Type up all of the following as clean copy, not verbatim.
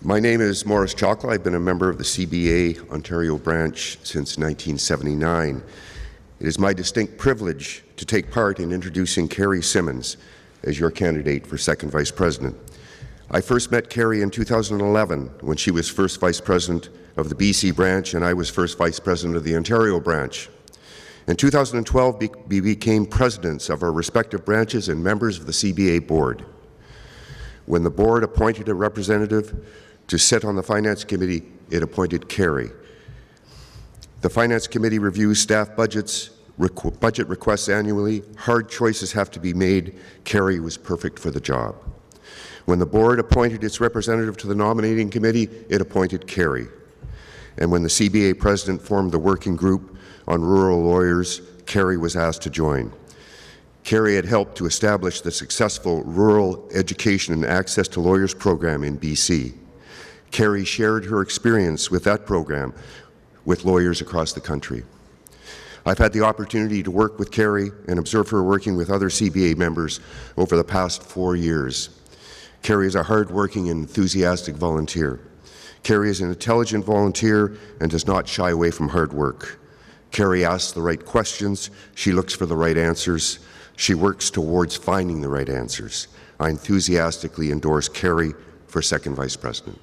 My name is Maurice Chocolate. I've been a member of the CBA Ontario branch since 1979. It is my distinct privilege to take part in introducing Kerry Simmons as your candidate for second Vice President. I first met Kerry in 2011 when she was first Vice President of the BC branch and I was first Vice President of the Ontario branch. In 2012, we became presidents of our respective branches and members of the CBA board. When the board appointed a representative to sit on the Finance Committee, it appointed Kerry. The Finance Committee reviews staff budget requests annually. Hard choices have to be made. Kerry was perfect for the job. When the board appointed its representative to the nominating committee, it appointed Kerry. And when the CBA president formed the working group on rural lawyers, Kerry was asked to join. Kerry had helped to establish the successful Rural Education and Access to Lawyers program in BC. Kerry shared her experience with that program with lawyers across the country. I've had the opportunity to work with Kerry and observe her working with other CBA members over the past 4 years. Kerry is a hard-working and enthusiastic volunteer. Kerry is an intelligent volunteer and does not shy away from hard work. Kerry asks the right questions. She looks for the right answers. She works towards finding the right answers. I enthusiastically endorse Kerry for second Vice President.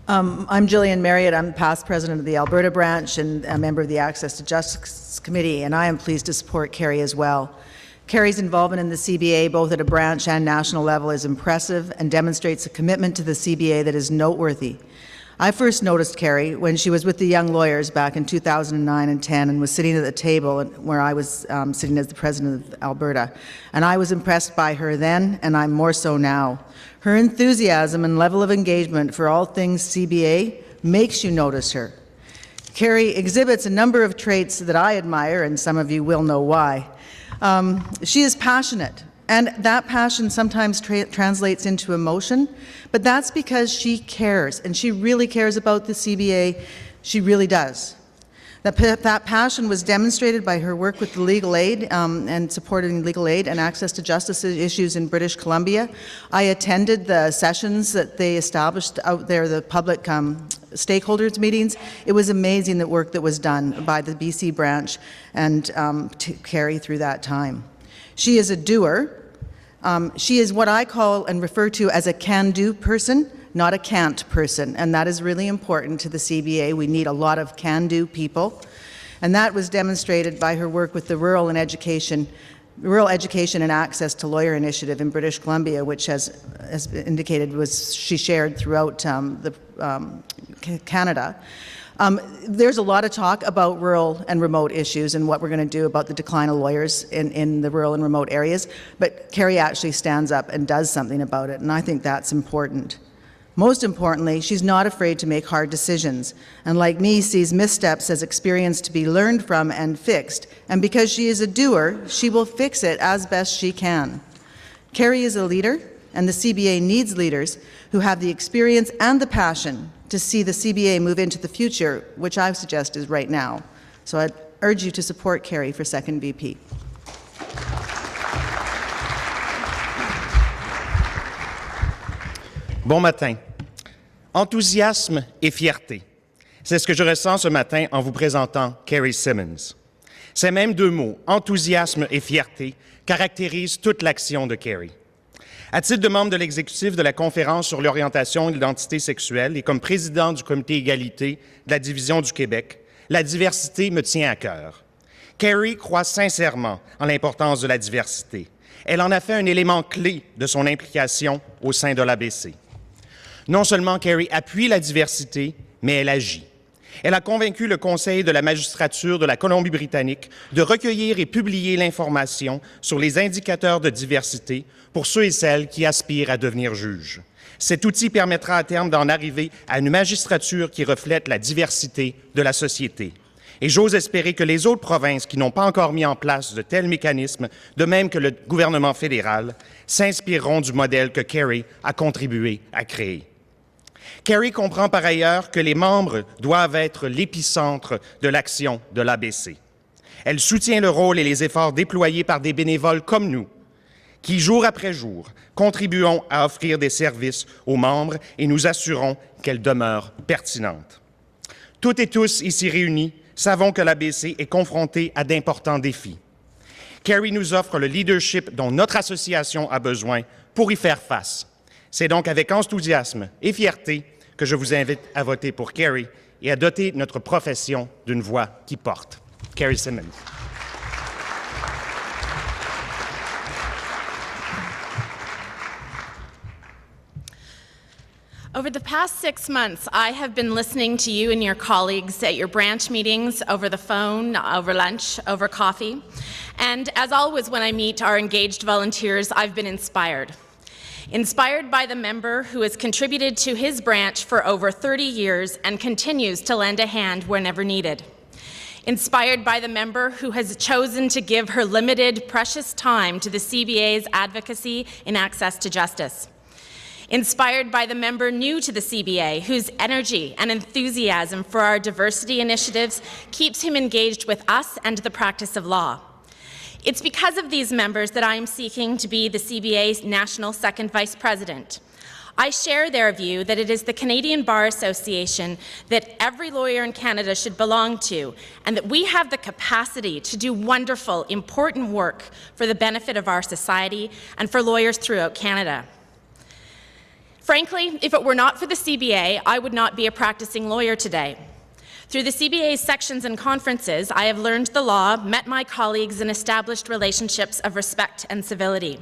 I'm Gillian Marriott. I'm past president of the Alberta branch and a member of the Access to Justice Committee, and I am pleased to support Kerry as well. Kerry's involvement in the CBA, both at a branch and national level, is impressive and demonstrates a commitment to the CBA that is noteworthy. I first noticed Kerry when she was with the Young Lawyers back in 2009 and 10 and was sitting at the table where I was sitting as the president of Alberta. And I was impressed by her then, and I'm more so now. Her enthusiasm and level of engagement for all things CBA makes you notice her. Kerry exhibits a number of traits that I admire, and some of you will know why. She is passionate, and that passion sometimes translates into emotion, but that's because she cares, and she really cares about the CBA. She really does. That passion was demonstrated by her work with the legal aid and supporting legal aid and access to justice issues in British Columbia. I attended the sessions that they established out there, the public stakeholders meetings. It was amazing the work that was done by the BC branch and to Kerry through that time. She is a doer. She is what I call and refer to as a can-do person, not a can't person, and that is really important to the CBA. We need a lot of can-do people, and that was demonstrated by her work with the Rural Education and Access to Lawyer Initiative in British Columbia, which as indicated she shared throughout Canada. There's a lot of talk about rural and remote issues and what we're going to do about the decline of lawyers in the rural and remote areas, but Kerry actually stands up and does something about it, and I think that's important. Most importantly, she's not afraid to make hard decisions, and like me, sees missteps as experience to be learned from and fixed, and because she is a doer, she will fix it as best she can. Kerry is a leader, and the CBA needs leaders who have the experience and the passion to see the CBA move into the future, which I suggest is right now. So I'd urge you to support Kerry for second VP. Bon matin. Enthousiasme et fierté. C'est ce que je ressens ce matin en vous présentant Kerry Simmons. Ces mêmes deux mots, enthousiasme et fierté, caractérisent toute l'action de Kerry. À titre de membre de l'exécutif de la Conférence sur l'orientation et l'identité sexuelle et comme président du Comité égalité de la Division du Québec, la diversité me tient à cœur. Kerry croit sincèrement en l'importance de la diversité. Elle en a fait un élément clé de son implication au sein de l'ABC. Non seulement Kerry appuie la diversité, mais elle agit. Elle a convaincu le Conseil de la magistrature de la Colombie-Britannique de recueillir et publier l'information sur les indicateurs de diversité pour ceux et celles qui aspirent à devenir juges. Cet outil permettra à terme d'en arriver à une magistrature qui reflète la diversité de la société. Et j'ose espérer que les autres provinces qui n'ont pas encore mis en place de tels mécanismes, de même que le gouvernement fédéral, s'inspireront du modèle que Kerry a contribué à créer. Kerry comprend par ailleurs que les membres doivent être l'épicentre de l'action de l'ABC. Elle soutient le rôle et les efforts déployés par des bénévoles comme nous, qui, jour après jour, contribuons à offrir des services aux membres et nous assurons qu'elle demeure pertinente. Toutes et tous ici réunis savons que l'ABC est confrontée à d'importants défis. Kerry nous offre le leadership dont notre association a besoin pour y faire face. C'est donc avec enthousiasme et fierté que je vous invite à voter pour Kerry et à doter notre profession d'une voix qui porte. Kerry Simmons. Over the past 6 months, I have been listening to you and your colleagues at your branch meetings, over the phone, over lunch, over coffee. And as always, when I meet our engaged volunteers, I've been inspired. Inspired by the member who has contributed to his branch for over 30 years and continues to lend a hand whenever needed. Inspired by the member who has chosen to give her limited, precious time to the CBA's advocacy in access to justice. Inspired by the member new to the CBA, whose energy and enthusiasm for our diversity initiatives keeps him engaged with us and the practice of law. It's because of these members that I am seeking to be the CBA's National Second Vice President. I share their view that it is the Canadian Bar Association that every lawyer in Canada should belong to, and that we have the capacity to do wonderful, important work for the benefit of our society and for lawyers throughout Canada. Frankly, if it were not for the CBA, I would not be a practicing lawyer today. Through the CBA's sections and conferences, I have learned the law, met my colleagues, and established relationships of respect and civility.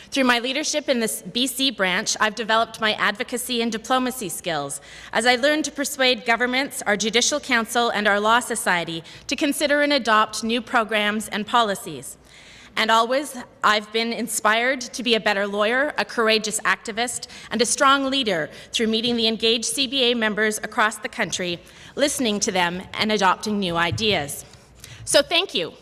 Through my leadership in the BC branch, I've developed my advocacy and diplomacy skills as I learned to persuade governments, our Judicial Council, and our Law Society to consider and adopt new programs and policies. And always, I've been inspired to be a better lawyer, a courageous activist, and a strong leader through meeting the engaged CBA members across the country, listening to them, and adopting new ideas. So thank you.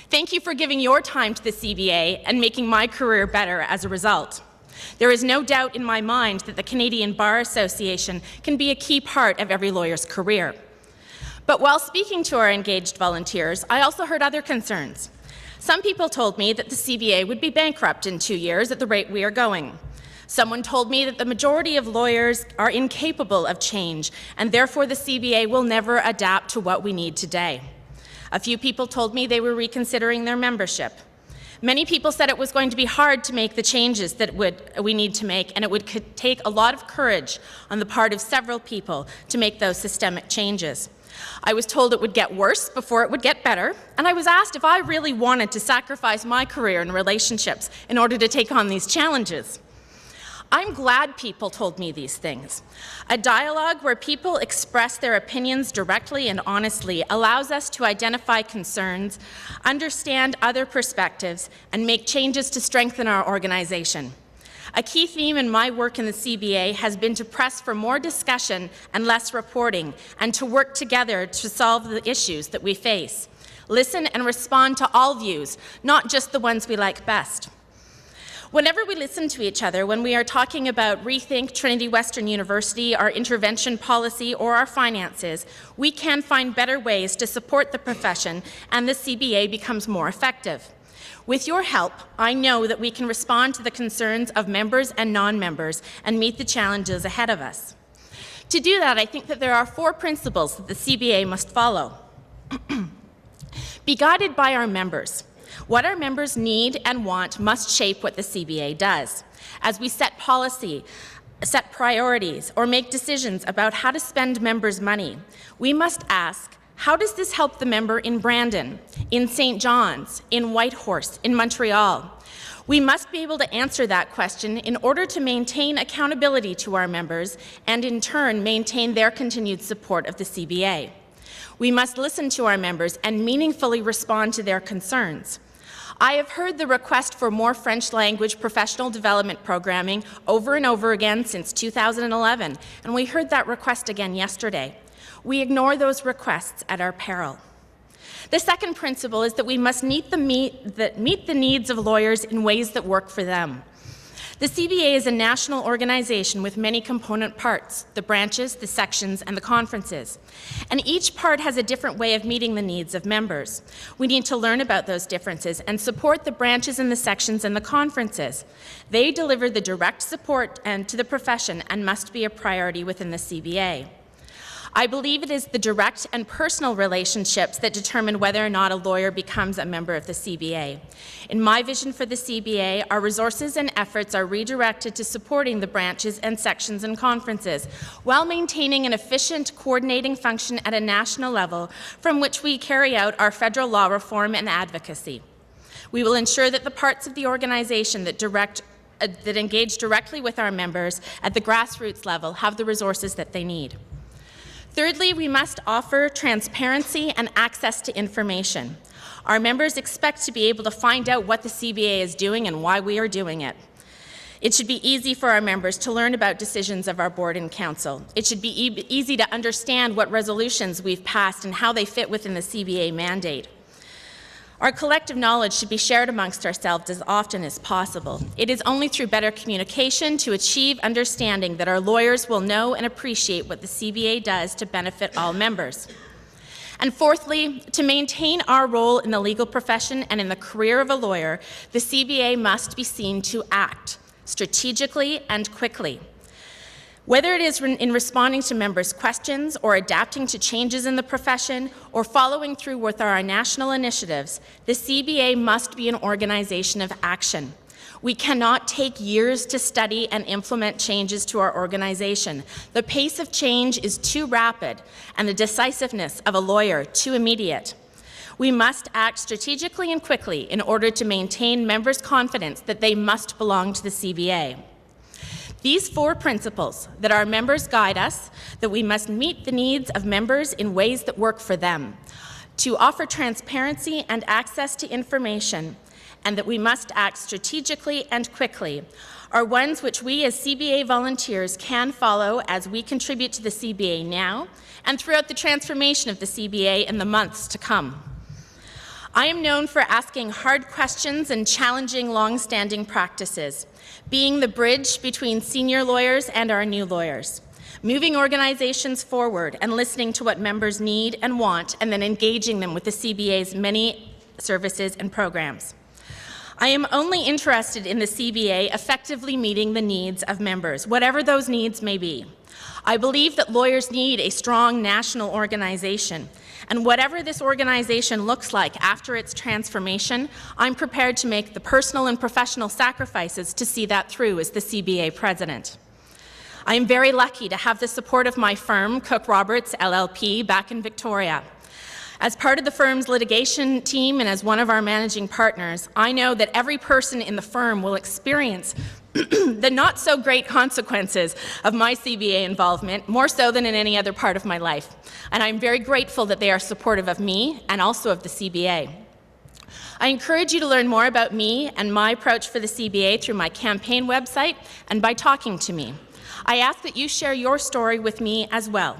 Thank you for giving your time to the CBA and making my career better as a result. There is no doubt in my mind that the Canadian Bar Association can be a key part of every lawyer's career. But while speaking to our engaged volunteers, I also heard other concerns. Some people told me that the CBA would be bankrupt in 2 years at the rate we are going. Someone told me that the majority of lawyers are incapable of change, and therefore the CBA will never adapt to what we need today. A few people told me they were reconsidering their membership. Many people said it was going to be hard to make the changes that we need to make, and it would take a lot of courage on the part of several people to make those systemic changes. I was told it would get worse before it would get better, and I was asked if I really wanted to sacrifice my career and relationships in order to take on these challenges. I'm glad people told me these things. A dialogue where people express their opinions directly and honestly allows us to identify concerns, understand other perspectives, and make changes to strengthen our organization. A key theme in my work in the CBA has been to press for more discussion and less reporting, and to work together to solve the issues that we face. Listen and respond to all views, not just the ones we like best. Whenever we listen to each other, when we are talking about Rethink Trinity Western University, our intervention policy, or our finances, we can find better ways to support the profession, and the CBA becomes more effective. With your help, I know that we can respond to the concerns of members and non-members and meet the challenges ahead of us. To do that, I think that there are 4 principles that the CBA must follow. Be guided by our members. What our members need and want must shape what the CBA does. As we set policy, set priorities, or make decisions about how to spend members' money, we must ask, how does this help the member in Brandon, in St. John's, in Whitehorse, in Montreal? We must be able to answer that question in order to maintain accountability to our members and, in turn, maintain their continued support of the CBA. We must listen to our members and meaningfully respond to their concerns. I have heard the request for more French language professional development programming over and over again since 2011, and we heard that request again yesterday. We ignore those requests at our peril. The second principle is that we must meet the needs of lawyers in ways that work for them. The CBA is a national organization with many component parts, the branches, the sections, and the conferences. And each part has a different way of meeting the needs of members. We need to learn about those differences and support the branches and the sections and the conferences. They deliver the direct support to the profession and must be a priority within the CBA. I believe it is the direct and personal relationships that determine whether or not a lawyer becomes a member of the CBA. In my vision for the CBA, our resources and efforts are redirected to supporting the branches and sections and conferences, while maintaining an efficient coordinating function at a national level from which we carry out our federal law reform and advocacy. We will ensure that the parts of the organization that engage directly with our members at the grassroots level have the resources that they need. Thirdly, we must offer transparency and access to information. Our members expect to be able to find out what the CBA is doing and why we are doing it. It should be easy for our members to learn about decisions of our board and council. It should be easy to understand what resolutions we've passed and how they fit within the CBA mandate. Our collective knowledge should be shared amongst ourselves as often as possible. It is only through better communication to achieve understanding that our lawyers will know and appreciate what the CBA does to benefit all members. And fourthly, to maintain our role in the legal profession and in the career of a lawyer, the CBA must be seen to act strategically and quickly. Whether it is in responding to members' questions or adapting to changes in the profession or following through with our national initiatives, the CBA must be an organization of action. We cannot take years to study and implement changes to our organization. The pace of change is too rapid and the decisiveness of a lawyer too immediate. We must act strategically and quickly in order to maintain members' confidence that they must belong to the CBA. These four principles that our members guide us, that we must meet the needs of members in ways that work for them, to offer transparency and access to information, and that we must act strategically and quickly, are ones which we as CBA volunteers can follow as we contribute to the CBA now and throughout the transformation of the CBA in the months to come. I am known for asking hard questions and challenging long-standing practices, being the bridge between senior lawyers and our new lawyers, moving organizations forward and listening to what members need and want, and then engaging them with the CBA's many services and programs. I am only interested in the CBA effectively meeting the needs of members, whatever those needs may be. I believe that lawyers need a strong national organization, and whatever this organization looks like after its transformation, I'm prepared to make the personal and professional sacrifices to see that through as the CBA president. I am very lucky to have the support of my firm, Cook Roberts LLP, back in Victoria. As part of the firm's litigation team and as one of our managing partners, I know that every person in the firm will experience the not-so-great consequences of my CBA involvement, more so than in any other part of my life. And I'm very grateful that they are supportive of me and also of the CBA. I encourage you to learn more about me and my approach for the CBA through my campaign website and by talking to me. I ask that you share your story with me as well.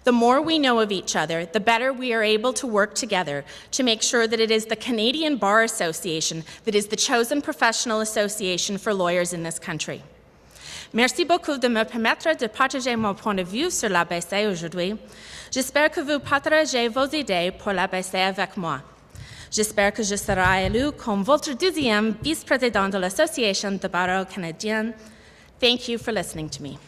The more we know of each other, the better we are able to work together to make sure that it is the Canadian Bar Association that is the chosen professional association for lawyers in this country. Merci beaucoup de me permettre de partager mon point de vue sur l'ABC aujourd'hui. J'espère que vous partagez vos idées pour l'ABC avec moi. J'espère que je serai élu comme votre deuxième vice-président de l'Association de barreaux canadiens. Thank you for listening to me.